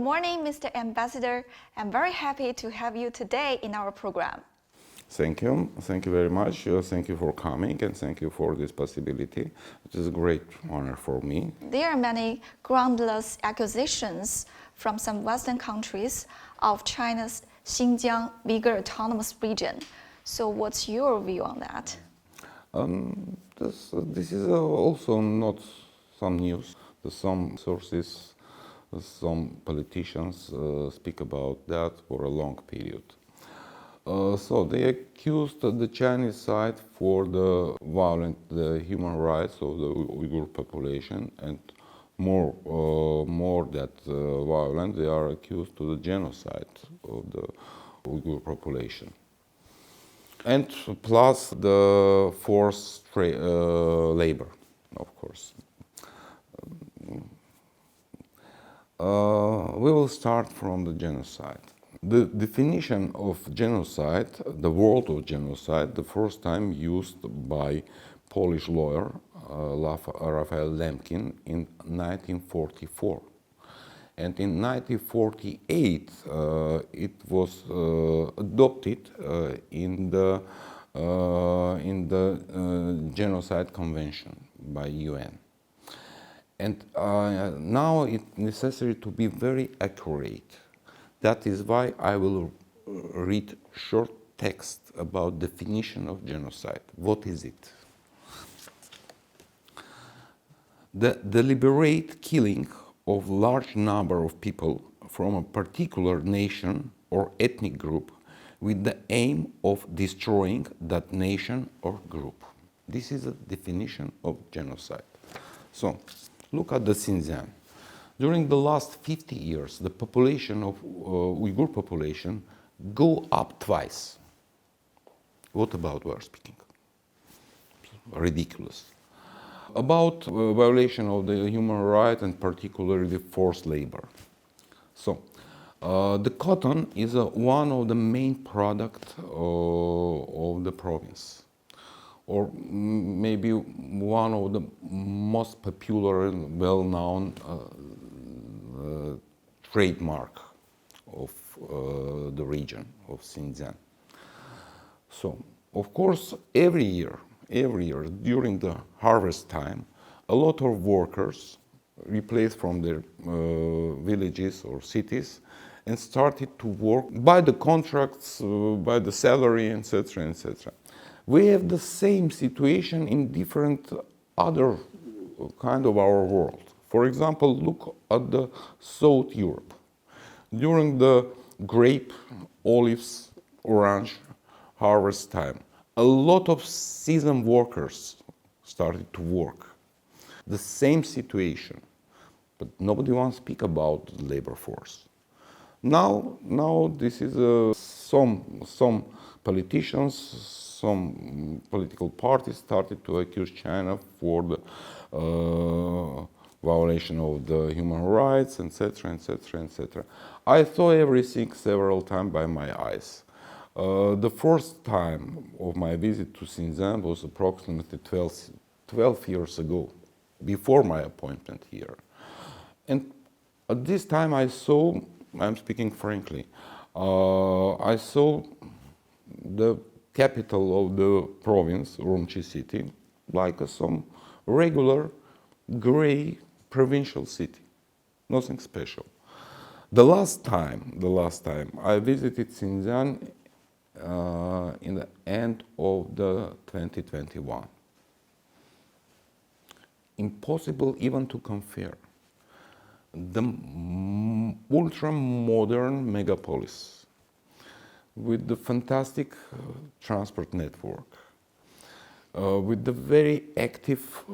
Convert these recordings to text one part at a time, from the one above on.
morning, Mr. Ambassador. I'm very happy to have you today in our program. Thank you. Thank you very much. Thank you for coming and thank you for this possibility. It is a great honor for me. There are many groundless accusations from some Western countries of China's Xinjiang bigger autonomous region. So what's your view on that? This is also not some news. Some sources, some politicians speak about that for a long period. So they accused the Chinese side for the violent human rights of the Uyghur population, and more that violent, they are accused to the genocide of the Uyghur population. And plus the forced labor, of course. We will start from the genocide. The definition of genocide, the word of genocide, the first time used by Polish lawyer Raphael Lemkin in 1944. And in 1948 it was adopted in the Genocide Convention by UN. And now it's necessary to be very accurate. That is why I will read short text about definition of genocide. What is it? The deliberate killing of large number of people from a particular nation or ethnic group with the aim of destroying that nation or group. This is a definition of genocide. So, look at the Xinjiang. During the last 50 years, the population of Uyghur population go up twice. What about we are speaking? Ridiculous. About violation of the human rights and particularly forced labor. So, the cotton is one of the main products of the province, or maybe one of the most popular and well-known trademark of the region of Xinjiang. So, of course, every year during the harvest time, a lot of workers replaced from their villages or cities and started to work by the contracts, by the salary, etc., etc. We have the same situation in different other kind of our world. For example, look at the South Europe. During the grape, olives, orange harvest time, a lot of seasonal workers started to work. The same situation, but nobody wants to speak about the labor force. Now this is some politicians, some political parties started to accuse China for the violation of the human rights, etc., etc., etc. I saw everything several times by my eyes. The first time of my visit to Xinjiang was approximately 12 years ago, before my appointment here. And at this time I saw, I'm speaking frankly, I saw the capital of the province, Urumqi city, like some regular gray provincial city, nothing special. The last time I visited Xinjiang in the end of the 2021. Impossible even to compare. The ultra-modern megapolis with the fantastic transport network, with the very active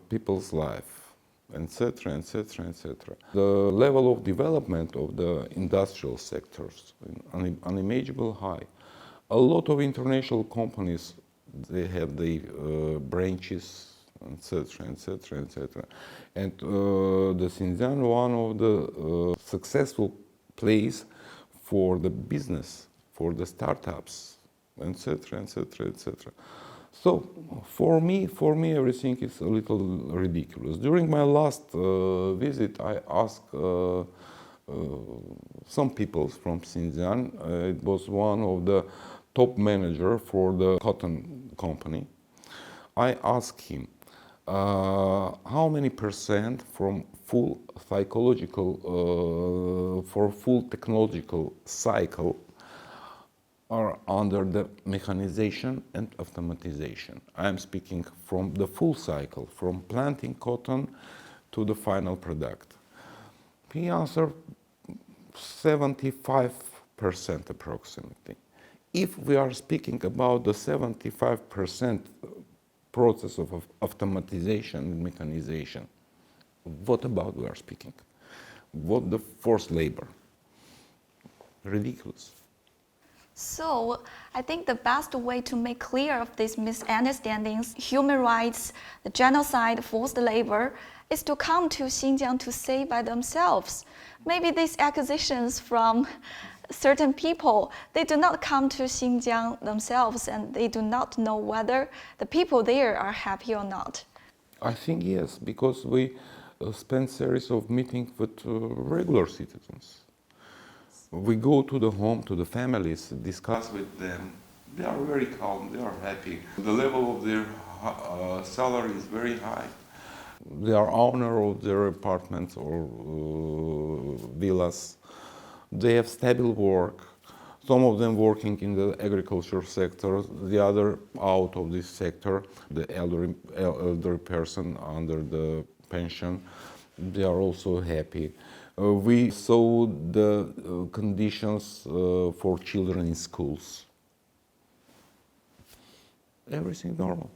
people's life, etc., etc., etc. The level of development of the industrial sectors, unimaginable high. A lot of international companies, they have the branches, etc., etc., etc. And the Xinjiang, one of the successful place for the business, for the startups, etc., etc., etc. So for me, everything is a little ridiculous. During my last visit, I asked some people from Xinjiang. It was one of the top manager for the cotton company. I asked him how many percent from full psychological for full technological cycle are under the mechanization and automatization. I am speaking from the full cycle, from planting cotton to the final product. He answered 75% approximately. If we are speaking about the 75% process of automatization and mechanization, what about we are speaking? What the forced labor? Ridiculous. So I think the best way to make clear of these misunderstandings, human rights, the genocide, forced labor, is to come to Xinjiang to say by themselves. Maybe these accusations from certain people, they do not come to Xinjiang themselves and they do not know whether the people there are happy or not. I think yes, because we spend series of meetings with regular citizens. We go to the home, to the families, discuss with them. They are very calm, they are happy. The level of their salary is very high. They are owner of their apartments or villas. They have stable work. Some of them working in the agriculture sector, the other out of this sector. The elderly person under the pension, they are also happy. We saw the conditions for children in schools. Everything normal.